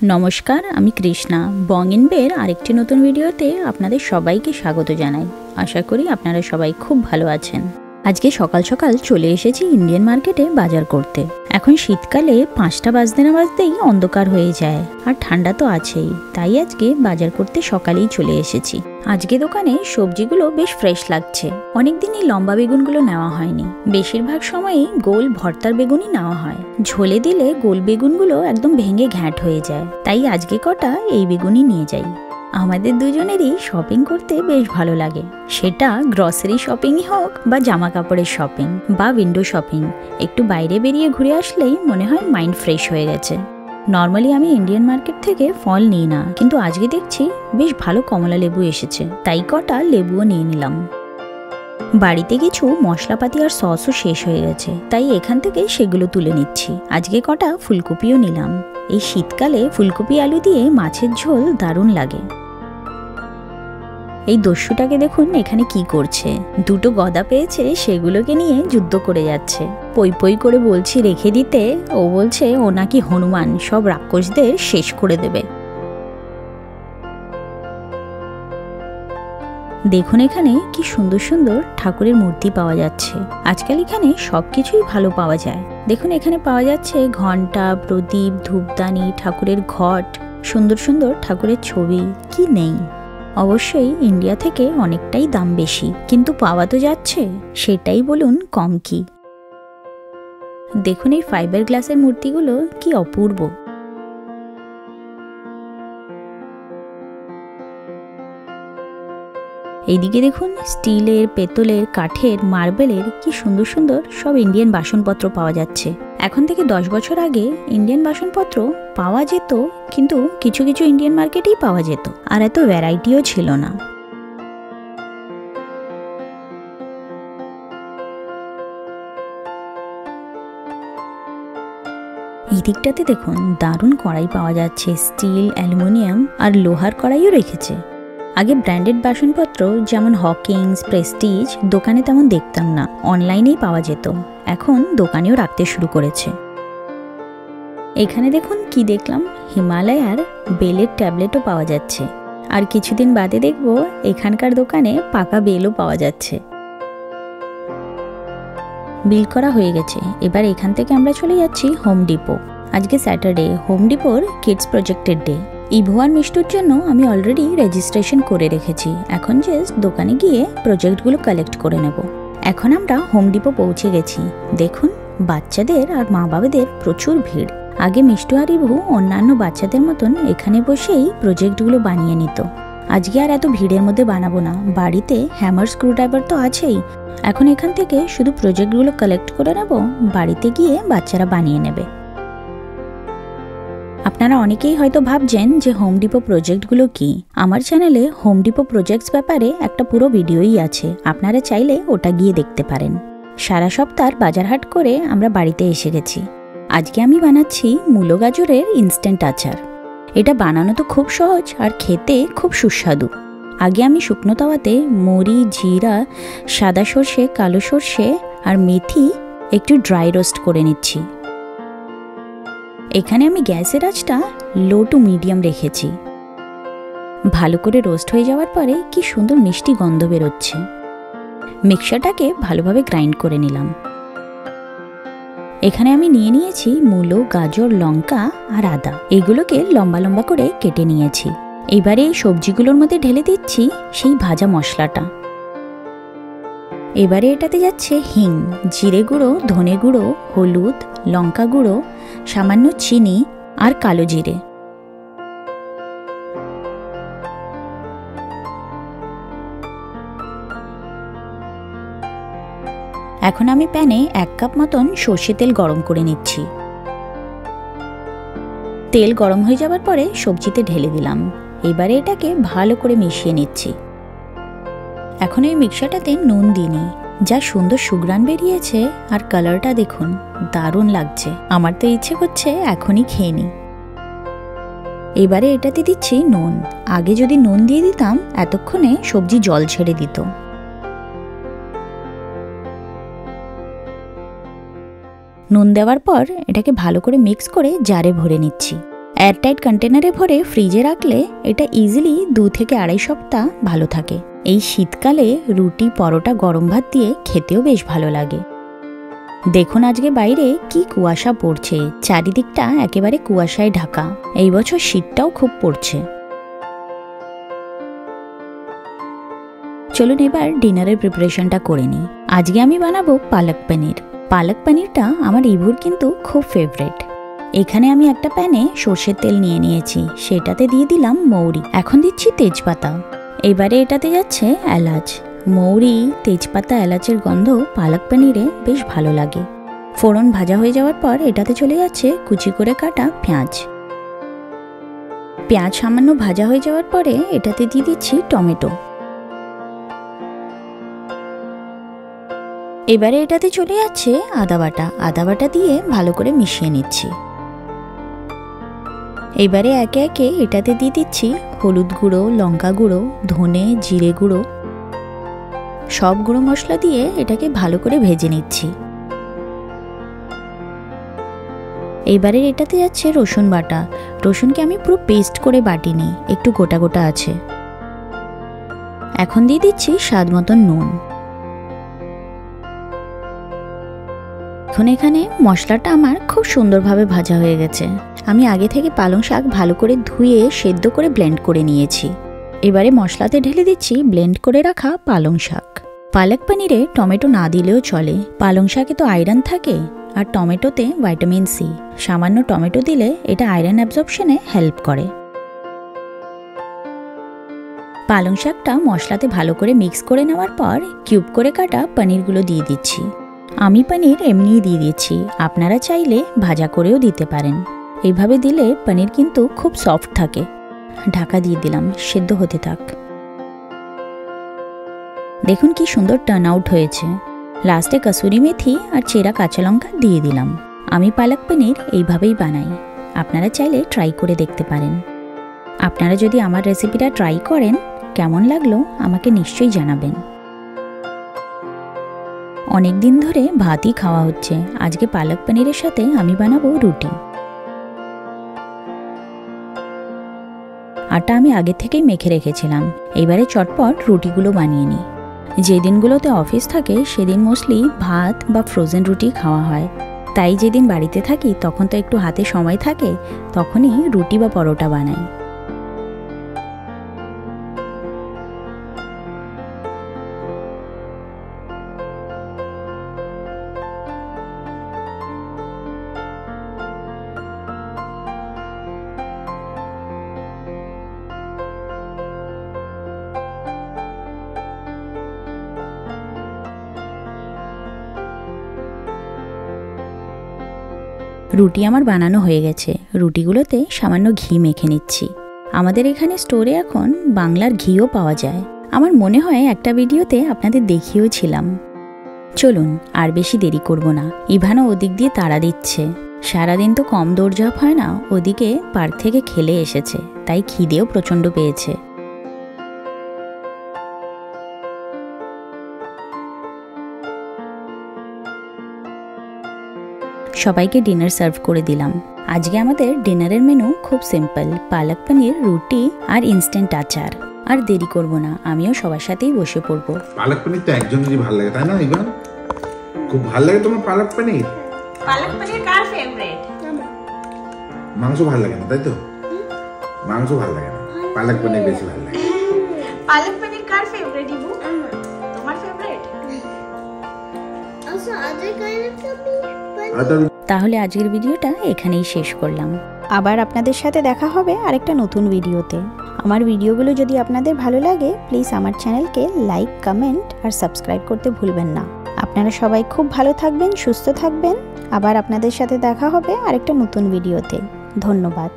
নমস্কার, আমি কৃষ্ণা। বং ইন বের আরেকটি নতুন ভিডিওতে আপনাদের সবাইকে স্বাগত জানাই। আশা করি আপনারা সবাই খুব ভালো আছেন। আজকে সকাল সকাল চলে এসেছি ইন্ডিয়ান মার্কেটে বাজার করতে। এখন শীতকালে 5টা বাজতে না বাজতেই অন্ধকার হয়ে যায়, আর ঠান্ডা তো আছেই। তাই আজকে বাজার করতে সকালেই চলে এসেছি। আজকে দোকানে সবজিগুলো বেশ ফ্রেশ লাগছে। অনেকদিনই লম্বা বেগুনগুলো নেওয়া হয়নি, বেশিরভাগ সময়ই গোল ভর্তার বেগুনই নেওয়া হয়। ঝোলে দিলে গোল বেগুনগুলো একদম ভেঙে ঘ্যাঁট হয়ে যায়, তাই আজকে কটা এই বেগুনই নিয়ে যাই। আমাদের দুজনেরই শপিং করতে বেশ ভালো লাগে, সেটা গ্রসারি শপিংই হোক বা জামা কাপড়ের শপিং বা উইন্ডো শপিং। একটু বাইরে বেরিয়ে ঘুরে আসলেই মনে হয় মাইন্ড ফ্রেশ হয়ে গেছে। নর্মালি আমি ইন্ডিয়ান মার্কেট থেকে ফল নিই না, কিন্তু আজকে দেখছি বেশ ভালো কমলা লেবু এসেছে, তাই কটা লেবুও নিয়ে নিলাম। বাড়িতে কিছু মশলাপাতি আর সসও শেষ হয়ে গেছে, তাই এখান থেকে সেগুলো তুলে নিচ্ছি। আজকে কটা ফুলকপিও নিলাম। এই শীতকালে ফুলকপি আলু দিয়ে মাছের ঝোল দারুণ লাগে। এই দস্যুটাকে দেখুন এখানে কি করছে। দুটো গদা পেয়েছে, সেগুলোকে নিয়ে যুদ্ধ করে যাচ্ছে। পই পই করে বলছি রেখে দিতে, ও বলছে ও নাকি হনুমান, সব রাক্ষসদের শেষ করে দেবে। দেখুন এখানে কি সুন্দর সুন্দর ঠাকুরের মূর্তি পাওয়া যাচ্ছে। আজকাল এখানে সবকিছুই ভালো পাওয়া যায়। দেখুন এখানে পাওয়া যাচ্ছে ঘন্টা, প্রদীপ, ধূপদানি, ঠাকুরের ঘট, সুন্দর সুন্দর ঠাকুরের ছবি। কি নেই? অবশ্যই ইন্ডিয়া থেকে অনেকটাই দাম বেশি, কিন্তু পাওয়া তো যাচ্ছে, সেটাই বলুন কম কি। দেখুন এই ফাইবার গ্লাসের মূর্তিগুলো কি অপূর্ব। এইদিকে দেখুন স্টিলের, পেতলের, কাঠের, মার্বেলের কি সুন্দর সুন্দর সব ইন্ডিয়ান বাসনপত্র পাওয়া যাচ্ছে। এখন থেকে 10 বছর আগে ইন্ডিয়ান বাসনপত্র পাওয়া যেত, কিন্তু কিছু কিছু ইন্ডিয়ান মার্কেটেই পাওয়া যেত, আর এত ভ্যারাইটিও ছিল না। এই দিকটাতে দেখুন দারুণ কড়াই পাওয়া যাচ্ছে। স্টিল, অ্যালুমিনিয়াম আর লোহার কড়াইও রেখেছে। আগে ব্র্যান্ডেড বাসনপত্র যেমন হকিংস, প্রেস্টিজ দোকানে তেমন দেখতাম না, অনলাইনেই পাওয়া যেত। এখন দোকানেও রাখতে শুরু করেছে। এখানে দেখুন কি দেখলাম, হিমালয়ার বেলের ট্যাবলেটও পাওয়া যাচ্ছে। আর কিছুদিন বাদে দেখব এখানকার দোকানে পাকা বেলও পাওয়া যাচ্ছে। বিল করা হয়ে গেছে, এবার এখান থেকে আমরা চলে যাচ্ছি হোম ডিপো। আজকে স্যাটারডে, হোম ডিপোর কিডস প্রজেক্টের ডে। ইভু আর মিষ্টুর জন্য আমি অলরেডি রেজিস্ট্রেশন করে রেখেছি। এখন জাস্ট দোকানে গিয়ে প্রজেক্টগুলো কালেক্ট করে নেব। এখন আমরা হোম ডিপো পৌঁছে গেছি। দেখুন বাচ্চাদের আর মা বাবাদের প্রচুর ভিড়। আগে মিষ্টু আর ইভু অন্যান্য বাচ্চাদের মতন এখানে বসেই প্রজেক্টগুলো বানিয়ে নিত। আজকে আর এত ভিড়ের মধ্যে বানাবো না, বাড়িতে হ্যামার স্ক্রুড্রাইভার তো আছেই। এখন এখান থেকে শুধু প্রজেক্টগুলো কালেক্ট করে নেব, বাড়িতে গিয়ে বাচ্চারা বানিয়ে নেবে। আপনারা অনেকেই হয়তো ভাবছেন যে হোম ডিপো প্রজেক্টগুলো কি। আমার চ্যানেলে হোম ডিপো প্রজেক্টস ব্যাপারে একটা পুরো ভিডিওই আছে, আপনারা চাইলে ওটা গিয়ে দেখতে পারেন। সারা সপ্তাহ বাজার হাট করে আমরা বাড়িতে এসে গেছি। আজকে আমি বানাচ্ছি মূলো গাজরের ইনস্ট্যান্ট আচার। এটা বানানো তো খুব সহজ আর খেতে খুব সুস্বাদু। আগে আমি শুকনো তাওয়াতে মরি, জিরা, সাদা সর্ষে, কালো সর্ষে আর মেথি একটু ড্রাই রোস্ট করে নিচ্ছি। এখানে আমি গ্যাসের আঁচটা লো টু মিডিয়াম রেখেছি। ভালো করে রোস্ট হয়ে যাওয়ার পরে কি সুন্দর মিষ্টি গন্ধ বেরোচ্ছে। মিক্সারটাকে ভালোভাবে গ্রাইন্ড করে নিলাম। এখানে আমি নিয়ে নিয়েছি মূলো, গাজর, লঙ্কা আর আদা। এগুলোকে লম্বা লম্বা করে কেটে নিয়েছি। এবারে এই সবজিগুলোর মধ্যে ঢেলে দিচ্ছি সেই ভাজা মশলাটা। এবারে এটাতে যাচ্ছে হিং, জিরে গুঁড়ো, ধনে গুঁড়ো, হলুদ, লঙ্কা গুঁড়ো, সামান্য চিনি আর কালো জিরে। এখন আমি প্যানে 1 কাপ মতন সর্ষে তেল গরম করে নিচ্ছি। তেল গরম হয়ে যাবার পরে সবজিতে ঢেলে দিলাম। এবারে এটাকে ভালো করে মিশিয়ে নিচ্ছি। এখন এই মিক্সারটাতে নুন দিইনি। যা সুন্দর সুঘ্রাণ বেরিয়েছে আর কালারটা দেখুন, দারুণ লাগছে। আমার তো ইচ্ছে করছে এখনই খেয়ে নিই। এবারে এটাতে দিচ্ছি নুন। আগে যদি নুন দিয়ে দিতাম এতক্ষণে সবজি জল ছেড়ে দিত। নুন দেওয়ার পর এটাকে ভালো করে মিক্স করে জারে ভরে নিচ্ছি। এয়ারটাইট কন্টেনারে ভরে ফ্রিজে রাখলে এটা ইজিলি 2 থেকে 2.5 সপ্তাহ ভালো থাকে। এই শীতকালে রুটি পরোটা গরম ভাত দিয়ে খেতেও বেশ ভালো লাগে। দেখুন আজকে বাইরে কি কুয়াশা পড়ছে, চারিদিকটা একেবারে কুয়াশায় ঢাকা। এই বছর শীতটাও খুব পড়ছে। চলুন এবার ডিনারের প্রিপারেশনটা করে নিই। আজকে আমি বানাবো পালক পনির। পালক পনিরটা আমার ইভুর কিন্তু খুব ফেভারিট। এখানে আমি একটা প্যানে সর্ষের তেল নিয়ে নিয়েছি, সেটাতে দিয়ে দিলাম মৌরি, এখন দিচ্ছি তেজপাতা। এবারে এটাতে যাচ্ছে এলাচ। মৌরি, তেজপাতা, এলাচের গন্ধ পালক পনিরে বেশ ভালো লাগে। ফোড়ন ভাজা হয়ে যাওয়ার পর এটাতে চলে যাচ্ছে কুচি করে কাটা পেঁয়াজ। পেঁয়াজ সামান্য ভাজা হয়ে যাওয়ার পরে এটাতে দিয়ে দিচ্ছি টমেটো। এবারে এটাতে চলে যাচ্ছে আদা বাটা। আদা বাটা দিয়ে ভালো করে মিশিয়ে নিচ্ছি। এবারে একে একে এটাতে দিয়ে দিচ্ছি হলুদ গুঁড়ো, লঙ্কা গুঁড়ো, ধনে, জিরে গুঁড়ো, সব গুঁড়ো মশলা দিয়ে এটাকে ভালো করে ভেজে নিচ্ছি। এবারে এটাতে যাচ্ছে রসুন বাটা। রসুনকে আমি পুরো পেস্ট করে বাটিনি, একটু গোটা গোটা আছে। এখন দিয়ে দিচ্ছি স্বাদ মতন নুন। এখন এখানে মশলাটা আমার খুব সুন্দরভাবে ভাজা হয়ে গেছে। আমি আগে থেকে পালং শাক ভালো করে ধুয়ে সেদ্ধ করে ব্লেন্ড করে নিয়েছি। এবারে মশলাতে ঢেলে দিচ্ছি ব্লেন্ড করে রাখা পালং শাক। পালক পনিরে টমেটো না দিলেও চলে, পালং শাকে তো আয়রন থাকে আর টমেটোতে ভিটামিন সি। সামান্য টমেটো দিলে এটা আয়রন অ্যাবজর্পশনে হেল্প করে। পালং শাকটা মশলাতে ভালো করে মিক্স করে নেওয়ার পর কিউব করে কাটা পনিরগুলো দিয়ে দিচ্ছি। আমি পনির এমনিই দিয়ে দিচ্ছি, আপনারা চাইলে ভাজা করেও দিতে পারেন। এইভাবে দিলে পনির কিন্তু খুব সফট থাকে। ঢাকা দিয়ে দিলাম, সেদ্ধ হতে থাক। দেখুন কি সুন্দর টার্ন আউট হয়েছে। লাস্টে কসুরি মেথি আর চেরা কাঁচা লঙ্কা দিয়ে দিলাম। আমি পালক পনির এইভাবেই বানাই, আপনারা চাইলে ট্রাই করে দেখতে পারেন। আপনারা যদি আমার রেসিপিটা ট্রাই করেন, কেমন লাগলো আমাকে নিশ্চয়ই জানাবেন। অনেক দিন ধরে ভাতই খাওয়া হচ্ছে, আজকে পালক পনিরের সাথে আমি বানাবো রুটি। আটা আমি আগে থেকেই মেখে রেখেছিলাম। এবারে চটপট রুটিগুলো বানিয়ে নিই। যে দিনগুলোতে অফিস থাকে সেদিন মোস্টলি ভাত বা ফ্রোজেন রুটি খাওয়া হয়। তাই যেদিন বাড়িতে থাকি তখন তো একটু হাতে সময় থাকে, তখনই রুটি বা পরোটা বানাই। রুটি আমার বানানো হয়ে গেছে। রুটিগুলোতে সামান্য ঘি মেখে নিচ্ছি। আমাদের এখানে স্টোরে এখন বাংলার ঘিও পাওয়া যায়। আমার মনে হয় একটা ভিডিওতে আপনাদের দেখিয়েও ছিলাম। চলুন আর বেশি দেরি করব না। ইভানও ওদিক দিয়ে তাড়া দিচ্ছে। সারাদিন তো কম দৌড়ঝাঁপ হয় না, ওদিকে পার্ক থেকে খেলে এসেছে, তাই খিদেও প্রচণ্ড পেয়েছে। সবাইকে ডিনার সার্ভ করে দিলাম। আজকে আমাদের ডিনারের মেনু খুব সিম্পল, পালক পনির, রুটি আর ইনস্ট্যান্ট আচার। আর দেরি করব না, আমিও সবার সাথেই বসে পড়বো। পালক পনির তো একজনেরই ভালো লাগে, তাই না ইভান? খুব ভালো লাগে তোমার পালক পনির? পালক পনির কার ফেভারিট? মাংস ভালো লাগে না, তাই তো? মাংস ভালো লাগে না, পালক পনির বেশি ভালো লাগে। পালক পনির কার ফেভারিট ইবু? তোমার ফেভারিট? তাহলে আজকের ভিডিওটা এখানেই শেষ করলাম। আবার আপনাদের সাথে দেখা হবে আরেকটা নতুন ভিডিওতে। আমার ভিডিওগুলো যদি আপনাদের ভালো লাগে, প্লিজ আমার চ্যানেলকে লাইক, কমেন্ট আর সাবস্ক্রাইব করতে ভুলবেন না। আপনারা সবাই খুব ভালো থাকবেন, সুস্থ থাকবেন। আবার আপনাদের সাথে দেখা হবে আরেকটা নতুন ভিডিওতে। ধন্যবাদ।